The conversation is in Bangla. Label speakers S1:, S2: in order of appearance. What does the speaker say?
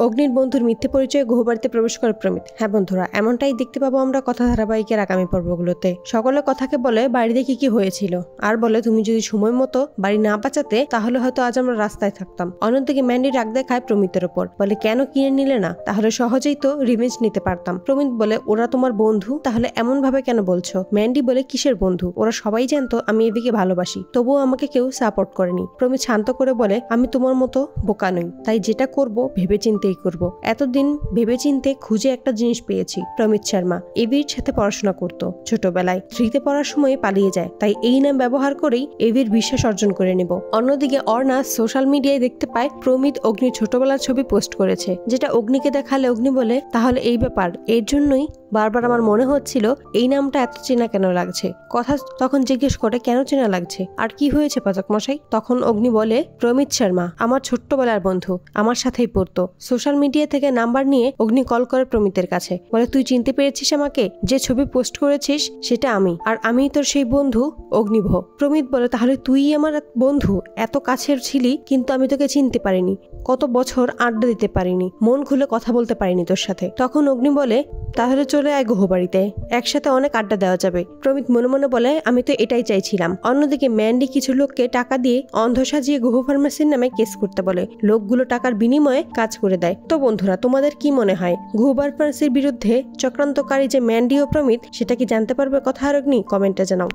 S1: অগ্নির বন্ধুর মিথ্যে পরিচয়ে গুহবাড়িতে প্রবেশ করে প্রমিত। হ্যাঁ বন্ধুরা, এমনটাই দেখতে পাবো আমরা কথা ধারাবাহিকের আগামী পর্বগুলোতে। সকলে কথাকে বলে বাড়িতে কি কি হয়েছিল, আর বলে তুমি যদি সময় মতো বাড়ি না বাঁচাতে তাহলে হয়তো আজ আমরা রাস্তায় থাকতাম। অন্যদিকে ম্যান্ডি রাগ দেখায় প্রমিতের ওপর, বলে কেন কিনে নিলে না, তাহলে সহজেই তো রিভেঞ্জ নিতে পারতাম। প্রমিত বলে ওরা তোমার বন্ধু, তাহলে এমন ভাবে কেন বলছো? ম্যান্ডি বলে কিসের বন্ধু, ওরা সবাই জানতো আমি এদিকে ভালোবাসি, তবুও আমাকে কেউ সাপোর্ট করেনি। প্রমিত শান্ত করে বলে আমি তোমার মতো বোকা নই, তাই যেটা করব ভেবেচিন্তেই করব। এতদিন ভেবেচিন্তে খুঁজে একটা জিনিস পেয়েছি। প্রমিত শর্মা এভির সাথে পড়াশোনা করত, ছোটবেলায় 3তে পড়ার সময় পালিয়ে যায়, তাই এই নাম ব্যবহার করেই এভির বিশ্বাস অর্জন করে নেব। অন্যদিকে অর্ণা সোশ্যাল মিডিয়ায় দেখতে পায় প্রমিত অগ্নির ছোটবেলার ছবি পোস্ট করেছে, যেটা অগ্নিকে দেখালে অগ্নি বলে তাহলে এই ব্যাপার, এর জন্যই বারবার আমার মনে হচ্ছিল এই নামটা এত চেনা কেন লাগছে। কথা তখন জিজ্ঞেস করে কেন চেনা লাগছে, আর কি হয়েছে পাচক মশাই? তখন অগ্নি বলে প্রমিত শর্মা আমার ছোট্টবেলার বন্ধু, আমার সাথেই পড়তো। সোশ্যাল মিডিয়া থেকে নাম্বার নিয়ে অগ্নি কল করে প্রমিতের কাছে, বলে তুই চিনতে পেরেছিস আমাকে? যে ছবি পোস্ট করেছিস সেটা আমি, আর আমি তোর সেই বন্ধু অগ্নিভ। প্রমিত বলে তাহলে তুই আমার বন্ধু, এত কাছের ছিলি কিন্তু আমি তোকে চিনতে পারিনি, কত বছর আড্ডা দিতে পারিনি, মন খুলে কথা বলতে পারিনি তোর সাথে। তখন অগ্নি বলে তাহলে চলে আয় গুহবাড়িতে, একসাথে অনেক আড্ডা দেওয়া যাবে। প্রমিত মনে মনে বলে আমি তো এটাই চাইছিলাম। অন্যদিকে ম্যান্ডি কিছু লোককে টাকা দিয়ে অন্ধ সাজিয়ে গুহ ফার্মেসির নামে কেস করতে বলে, লোকগুলো টাকার বিনিময়ে কাজ করে দেয়। তো বন্ধুরা, তোমাদের কি মনে হয় গুহ ফার্মেসির বিরুদ্ধে চক্রান্তকারী যে ম্যান্ডি ও প্রমিত, সেটা কি জানতে পারবে কথা আর অগ্নি? কমেন্টে জানাও।